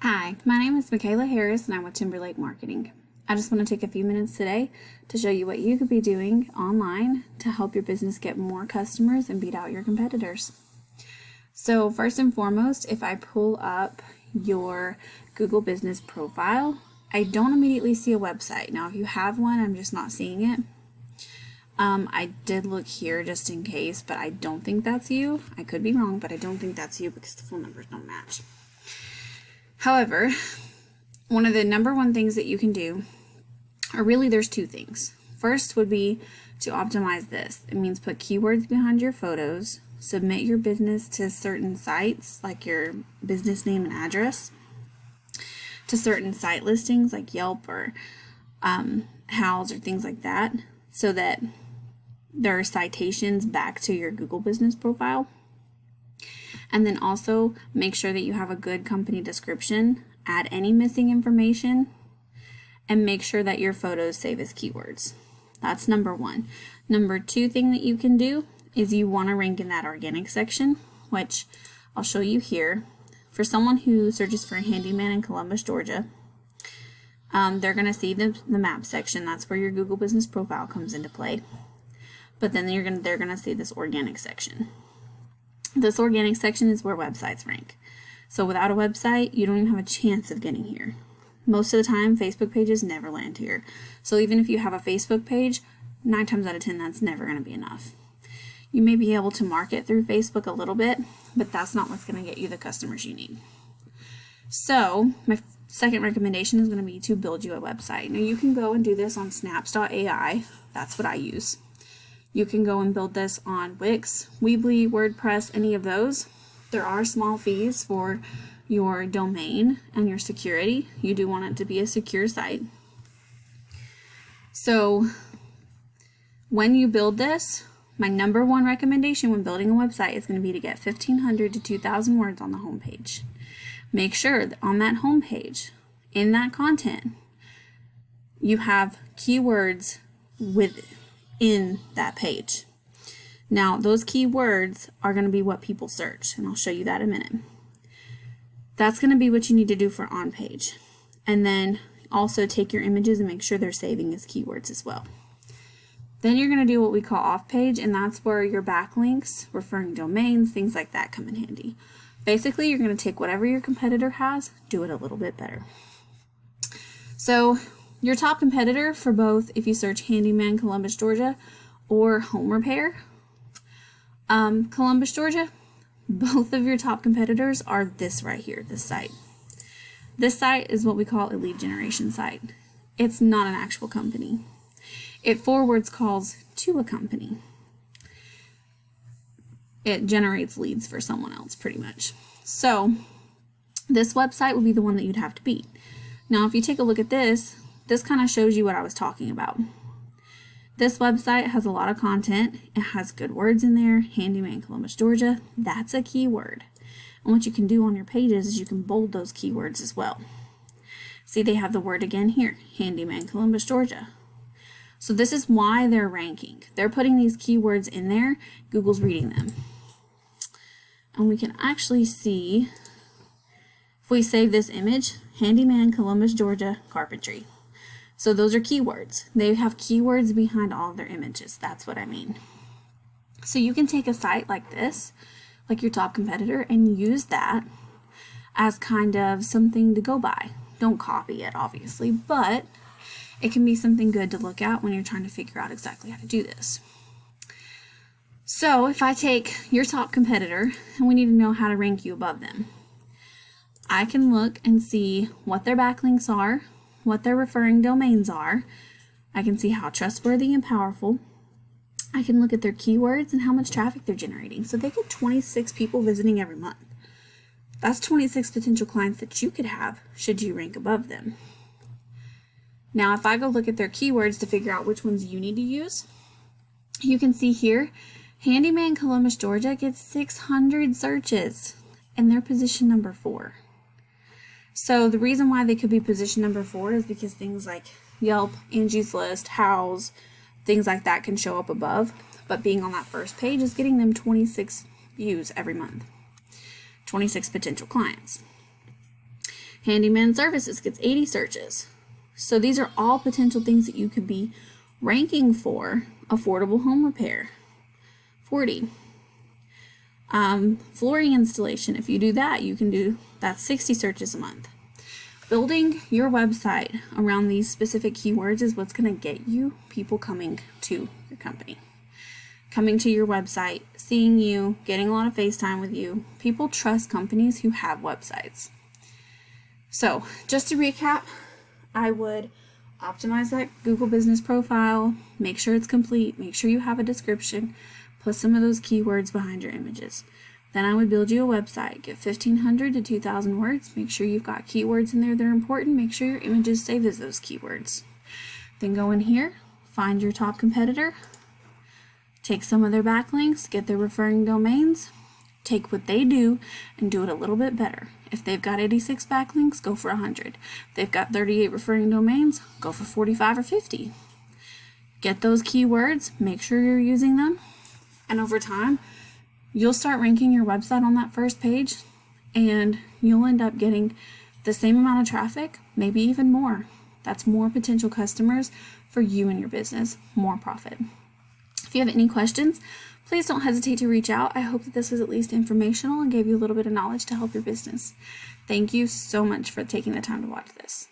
Hi, my name is Michaela Harris and I'm with Timberlake Marketing. I just want to take a few minutes today to show you what you could be doing online to help your business get more customers and beat out your competitors. So first and foremost, if I pull up your Google business profile, I don't immediately see a website. Now if you have one, I'm just not seeing it. I did look here just in case, but I don't think that's you. I could be wrong, but I don't think that's you because the phone numbers don't match. However, one of the number one things that you can do, or really there's two things. First would be to optimize this. It means put keywords behind your photos, submit your business to certain sites like your business name and address, to certain site listings like Yelp or Houzz or things like that, so that there are citations back to your Google business profile. And then also make sure that you have a good company description, add any missing information, and make sure that your photos save as keywords. That's number one. Number two thing that you can do is you want to rank in that organic section, which I'll show you here. For someone who searches for a handyman in Columbus, Georgia, they're going to see the map section. That's where your Google business profile comes into play. But then they're going to see this organic section. This organic section is where websites rank. So without a website, you don't even have a chance of getting here. Most of the time, Facebook pages never land here. So even if you have a Facebook page, 9 times out of 10, that's never going to be enough. You may be able to market through Facebook a little bit, but that's not what's going to get you the customers you need. So my second recommendation is going to be to build you a website. Now you can go and do this on snaps.ai. That's what I use. You can go and build this on Wix, Weebly, WordPress, any of those. There are small fees for your domain and your security. You do want it to be a secure site. So when you build this, my number one recommendation when building a website is going to be to get 1,500 to 2,000 words on the homepage. Make sure that on that homepage, in that content, you have keywords within that page. Now, those keywords are going to be what people search, and I'll show you that in a minute. That's going to be what you need to do for on page. And then also take your images and make sure they're saving as keywords as well. Then you're going to do what we call off page, and that's where your backlinks, referring domains, things like that come in handy. Basically, you're going to take whatever your competitor has, do it a little bit better. So your top competitor for both, if you search Handyman Columbus, Georgia, or Home Repair Columbus, Georgia, both of your top competitors are this right here, this site. This site is what we call a lead generation site. It's not an actual company. It forwards calls to a company. It generates leads for someone else pretty much. So this website would be the one that you'd have to beat. Now if you take a look at this kind of shows you what I was talking about. This website has a lot of content. It has good words in there. Handyman Columbus, Georgia. That's a keyword. And what you can do on your pages is you can bold those keywords as well. See, they have the word again here. Handyman Columbus, Georgia. So this is why they're ranking. They're putting these keywords in there. Google's reading them. And we can actually see, if we save this image, Handyman Columbus, Georgia, carpentry. So those are keywords. They have keywords behind all of their images. That's what I mean. So you can take a site like this, like your top competitor, and use that as kind of something to go by. Don't copy it, obviously, but it can be something good to look at when you're trying to figure out exactly how to do this. So if I take your top competitor, and we need to know how to rank you above them, I can look and see what their backlinks are, what their referring domains are. I can see how trustworthy and powerful. I can look at their keywords and how much traffic they're generating. So they get 26 people visiting every month. That's 26 potential clients that you could have should you rank above them. Now, if I go look at their keywords to figure out which ones you need to use, you can see here, Handyman Columbus, Georgia gets 600 searches, and they're position number 4. So the reason why they could be position number 4 is because things like Yelp, Angie's List, Houzz, things like that can show up above. But being on that first page is getting them 26 views every month. 26 potential clients. Handyman services gets 80 searches. So these are all potential things that you could be ranking for. Affordable home repair, 40. Flooring installation, if you do that, you can do, that's 60 searches a month. Building your website around these specific keywords is what's going to get you people coming to your company. Coming to your website, seeing you, getting a lot of FaceTime with you. People trust companies who have websites. So, just to recap, I would optimize that Google business profile, make sure it's complete, make sure you have a description, put some of those keywords behind your images. Then I would build you a website, get 1,500 to 2,000 words, make sure you've got keywords in there that are important, make sure your images save as those keywords. Then go in here, find your top competitor, take some of their backlinks, get their referring domains, take what they do and do it a little bit better. If they've got 86 backlinks, go for 100. If they've got 38 referring domains, go for 45 or 50. Get those keywords, make sure you're using them, and over time, you'll start ranking your website on that first page, and you'll end up getting the same amount of traffic, maybe even more. That's more potential customers for you and your business, more profit. If you have any questions, please don't hesitate to reach out. I hope that this was at least informational and gave you a little bit of knowledge to help your business. Thank you so much for taking the time to watch this.